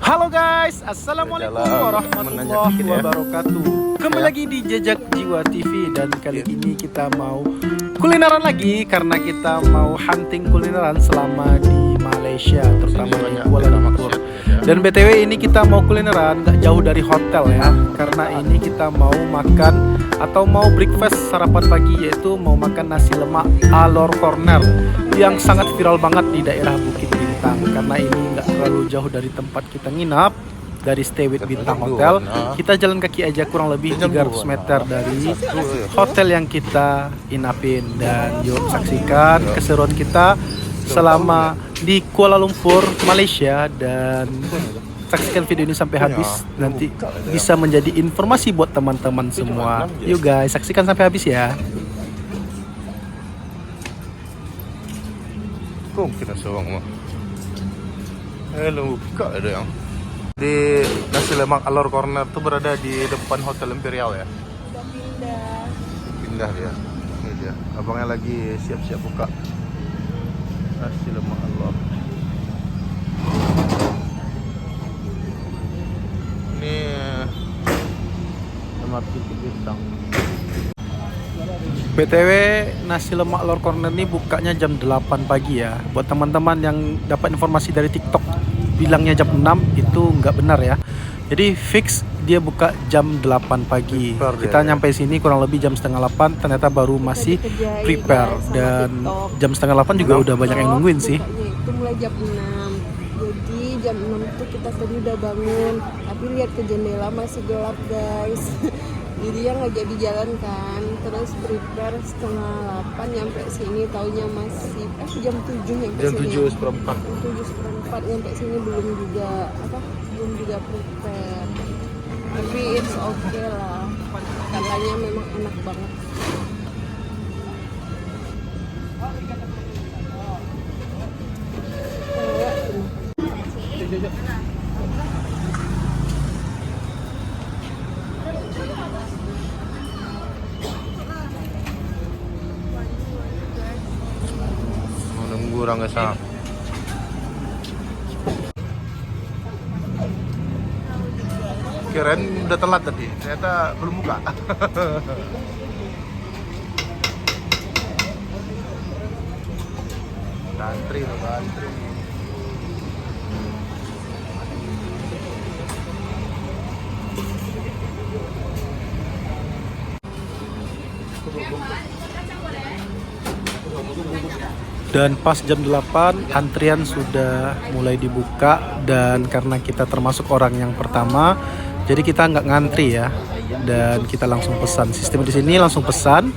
Halo guys, assalamualaikum warahmatullahi wabarakatuh. Kembali lagi di Jejak Jiwa TV dan kali ini kita mau kulineran lagi karena kita mau hunting kulineran selama di Malaysia, terutama di Kuala Lumpur. Dan BTW ini kita mau kulineran gak jauh dari hotel ya, karena ini kita mau makan atau mau breakfast sarapan pagi, yaitu mau makan nasi lemak Alor Corner yang sangat viral banget di daerah Bukit Bintang. Karena ini nggak terlalu jauh dari tempat kita nginap, dari Stay with Bintang Hotel. Kita jalan kaki aja kurang lebih 300 meter dari hotel yang kita inapin. Dan yuk saksikan keseruan kita selama di Kuala Lumpur, Malaysia. Dan saksikan video ini sampai habis, nanti bisa menjadi informasi buat teman-teman semua. Yuk guys, saksikan sampai habis ya. Kok kita seorang mah? Buka ada yang di nasi lemak Alor Corner tuh berada di depan Hotel Imperial ya. Udah pindah. Pindah dia. Ini dia. Abangnya lagi siap-siap buka nasi lemak Alor. Ini lemak Bukit Bintang. BTW nasi lemak Alor Corner ini bukanya jam 8 pagi ya. Buat teman-teman yang dapat informasi dari TikTok bilangnya jam 6, itu nggak benar ya. Jadi fix dia buka jam 8 pagi. Kita nyampe sini kurang lebih jam setengah 8, ternyata baru masih prepare. Dan jam setengah 8 juga udah banyak yang nungguin sih. Itu mulai jam 6. Jadi jam 6 itu kita tadi udah bangun, tapi lihat ke jendela masih gelap guys. Jadi yang nggak jadi jalan kan, terus prepare setengah 8 nyampe sini, taunya masih jam 7 nyampe Jam sini. 7:04. 7:04 nyampe sini belum juga prepare. Tapi it's okay lah, katanya memang enak banget. Nunggu orang kesana. Kirain udah telat tadi, ternyata belum buka. Antri. Dan pas jam 8 antrian sudah mulai dibuka, dan karena kita termasuk orang yang pertama, jadi kita nggak ngantri ya, dan kita langsung pesan. Sistem di sini langsung pesan.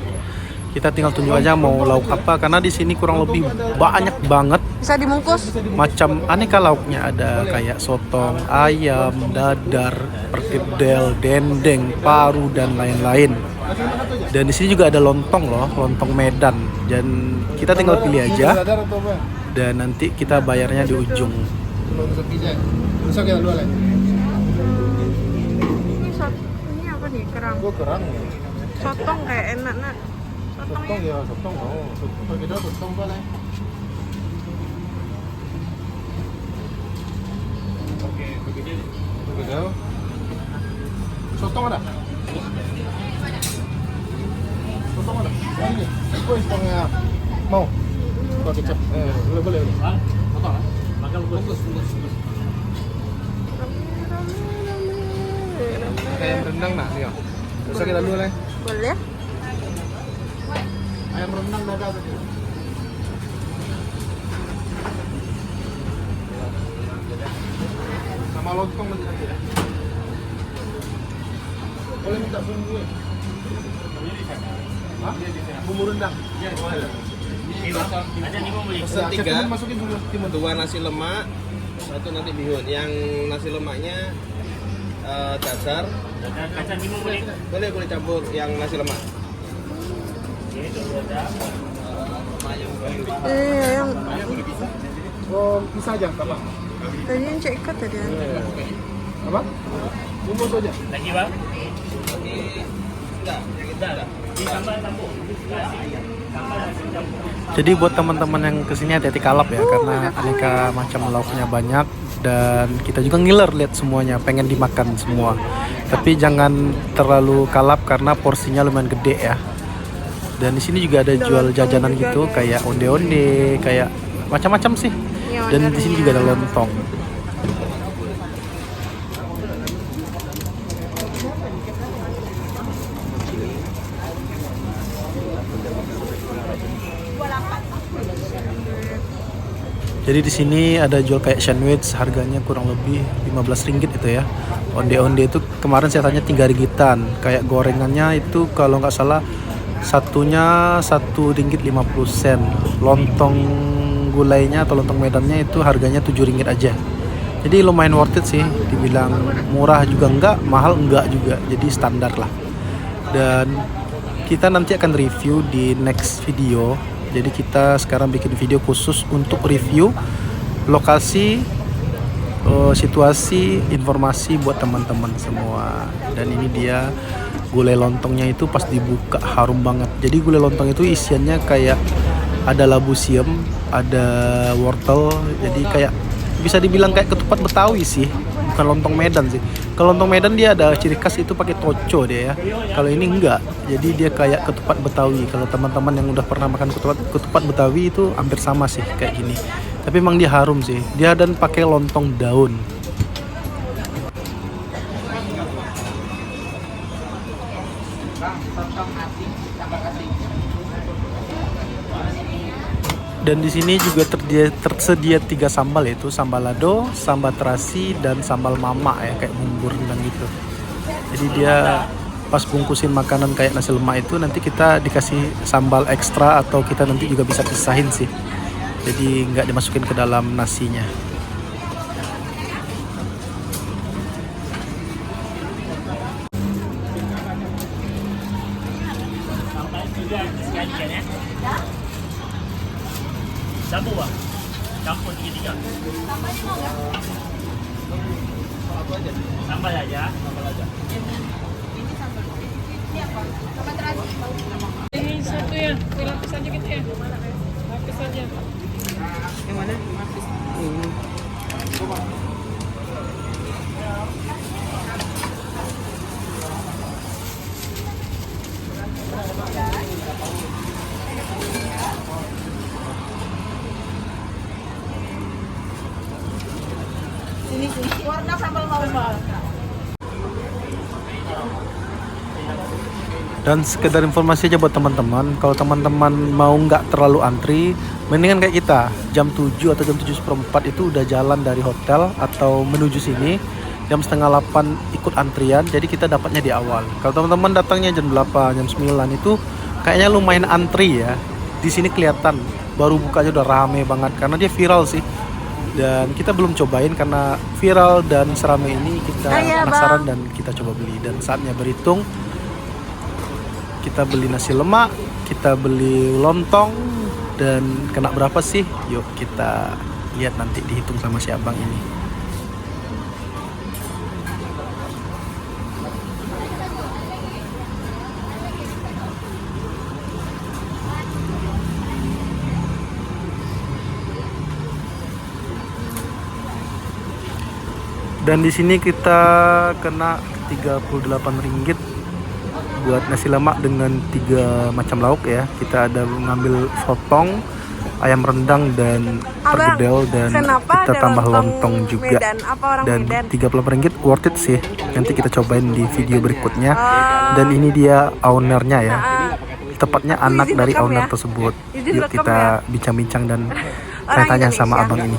Kita tinggal tunjuk aja mau lauk apa, karena di sini kurang lebih banyak banget Bisa dimungkus? macam aneka lauknya. Ada kayak sotong, ayam, dadar, perkedel, dendeng, paru dan lain-lain. Dan di sini juga ada lontong loh, lontong Medan. Dan kita tinggal pilih aja. Dan nanti kita bayarnya di ujung. Ini apa nih? Kerang. Kerang. Sotong kayak enak nak. Sotong ya, sotong. Kita sotong boleh. Oke, begitu. Sotong ada? Sotong ada? Ini. Kue sotongnya mau? Pakai kecap. Boleh. Sotong. Bungkus. Ayam rendang nak nih. Bisa kita dulu lah. Boleh? Ayam rendang dada tadi. Sama lontong nanti ya. Boleh minta bumbu ya? Hah? Bumbu rendang? Iya, boleh. Ada nih mau beli. Pesan tiga, masukin dulu timun. 2 nasi lemak, 1 nanti bihun. Yang nasi lemaknya dasar. Kacang nih mau beli. Boleh campur yang nasi lemak. Yang Oh, bisa aja, apa? tadi yang cek ikat tadi. Apa? Bumbu saja. Lagi bang? Enggak, yang kita ada. Jadi buat teman-teman yang kesini hati-hati kalap ya, karena aneka macam lauknya banyak dan kita juga ngiler lihat semuanya, pengen dimakan semua. Tapi jangan terlalu kalap karena porsinya lumayan gede ya. Dan di sini juga ada jual jajanan gitu, kayak onde-onde, kayak macam-macam sih. Dan di sini juga ada lontong. Jadi di sini ada jual kayak sandwich, harganya kurang lebih 15 ringgit itu ya. Onde-onde itu kemarin saya tanya 3 ringgitan. Kayak gorengannya itu kalau nggak salah satunya 1 ringgit 50 sen. Lontong gulainya atau lontong medannya itu harganya 7 ringgit aja. Jadi lumayan worth it sih. Dibilang murah juga enggak, mahal enggak juga. Jadi standar lah. Dan kita nanti akan review di next video. Jadi kita sekarang bikin video khusus untuk review lokasi, situasi, informasi buat teman-teman semua. Dan ini dia gulai lontongnya itu pas dibuka harum banget. Jadi gulai lontong itu isiannya kayak ada labu siam, ada wortel. Jadi kayak bisa dibilang kayak ketupat Betawi sih, bukan lontong Medan sih. Kalau lontong Medan dia ada ciri khas itu pakai toco dia ya. Kalau ini enggak. Jadi dia kayak ketupat Betawi. Kalau teman-teman yang udah pernah makan ketupat Betawi itu hampir sama sih kayak gini. Tapi emang dia harum sih. Dia dan pakai lontong daun. Dan di sini juga tersedia 3 sambal, yaitu sambal lado, sambal terasi, dan sambal mama ya, kayak bumbu rendang gitu. Jadi dia pas bungkusin makanan kayak nasi lemak itu nanti kita dikasih sambal ekstra atau kita nanti juga bisa pisahin sih. Jadi nggak dimasukin ke dalam nasinya. Sambal bang, campur 3-3. Sambal aja. Ini satu ya, lapis aja gitu ya. Lapis aja. Yang mana? Lapis. Warna sambal mawar. Dan sekedar informasi aja buat teman-teman, kalau teman-teman mau nggak terlalu antri, mendingan kayak kita jam 7 atau jam 7:04 itu udah jalan dari hotel atau menuju sini. Jam setengah 8 ikut antrian, jadi kita dapatnya di awal. Kalau teman-teman datangnya jam 8, jam 9 itu kayaknya lumayan antri ya. Di sini kelihatan baru bukanya udah rame banget karena dia viral sih. Dan kita belum cobain karena viral dan serame ini kita penasaran dan kita coba beli. Dan saatnya berhitung, kita beli nasi lemak, kita beli lontong, dan kena berapa sih? Yuk kita lihat nanti dihitung sama si abang ini. Dan di sini kita kena 38 ringgit buat nasi lemak dengan 3 macam lauk ya. Kita ada ngambil sotong, ayam rendang dan pergedel, dan kita tambah lontong juga. Medan? Apa orang dan Medan? 38 ringgit worth it sih. Nanti kita cobain di video berikutnya. Dan ini dia ownernya ya. Tepatnya anak dari owner tersebut. Yuk kita bincang-bincang dan tanya sama abang ini.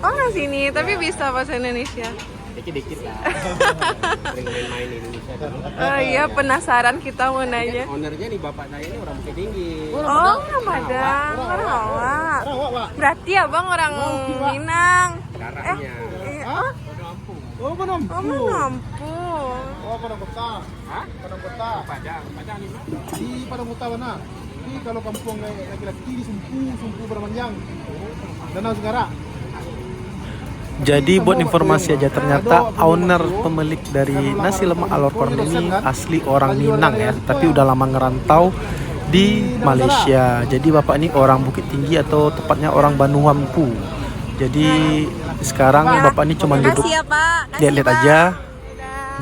Orang sini, tapi bisa bahasa Indonesia. Dikit-dikit lah. Sering main-main di Indonesia kan. Oh iya, penasaran kita mau nanya. Ownernya nih bapak saya ini orang Bukit Tinggi. Oh, Ramadan, orang awak. Berarti abang orang Minang. Darahnya. Oh, Menampung. Oh, Padang Kota. Hah? Padang Kota. Padang ini. Di Padang Kota mana? Ini kalau kampung laki-laki di Sumpu Beramanjang. Danau Segara. Jadi buat informasi aja, ternyata owner pemilik dari nasi lemak Alor Korn ini asli orang Minang ya, tapi udah lama ngerantau di Malaysia. Jadi bapak ini orang Bukit Tinggi atau tepatnya orang Banuampu. Jadi sekarang bapak ini cuma duduk lihat-lihat aja,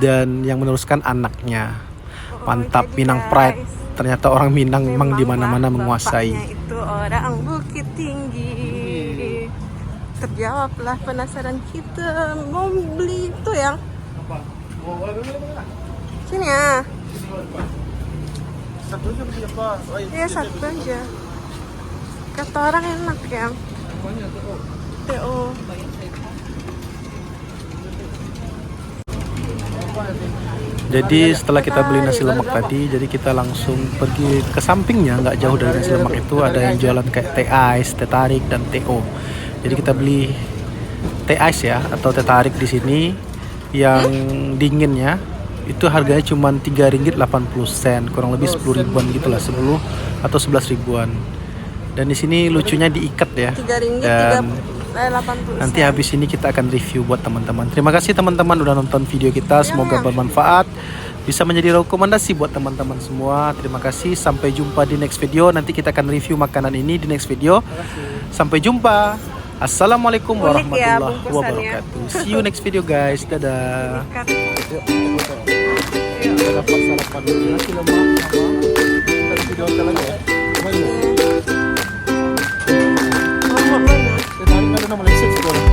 dan yang meneruskan anaknya. Mantap, Minang Pride. Ternyata orang Minang memang di mana-mana menguasai. Itu orang Bukit Tinggi. Terjawablah penasaran kita, mau beli itu yang sini ya. Iya, satu aja. Kata orang enak ya. TO. Jadi setelah kita beli nasi lemak tadi, jadi kita langsung pergi ke sampingnya, nggak jauh dari nasi lemak itu ada yang jualan kayak teh ice, teh tarik, dan TO. Jadi kita beli teh ice ya, atau teh tarik di sini yang dinginnya itu harganya cuma Rp3.80, kurang lebih 10 ribuan gitulah, 10 atau 11 ribuan. Dan di sini lucunya diikat ya. Dan nanti habis ini kita akan review buat teman-teman. Terima kasih teman-teman udah nonton video kita, semoga bermanfaat, bisa menjadi rekomendasi buat teman-teman semua. Terima kasih, sampai jumpa di next video. Nanti kita akan review makanan ini di next video. Sampai jumpa. Assalamualaikum warahmatullahi wabarakatuh. See you next video guys. Dadah. Dapat sarapan nasi lemak sama video lagi ya. Mau mana? Kita ada nama Malaysia sekolah.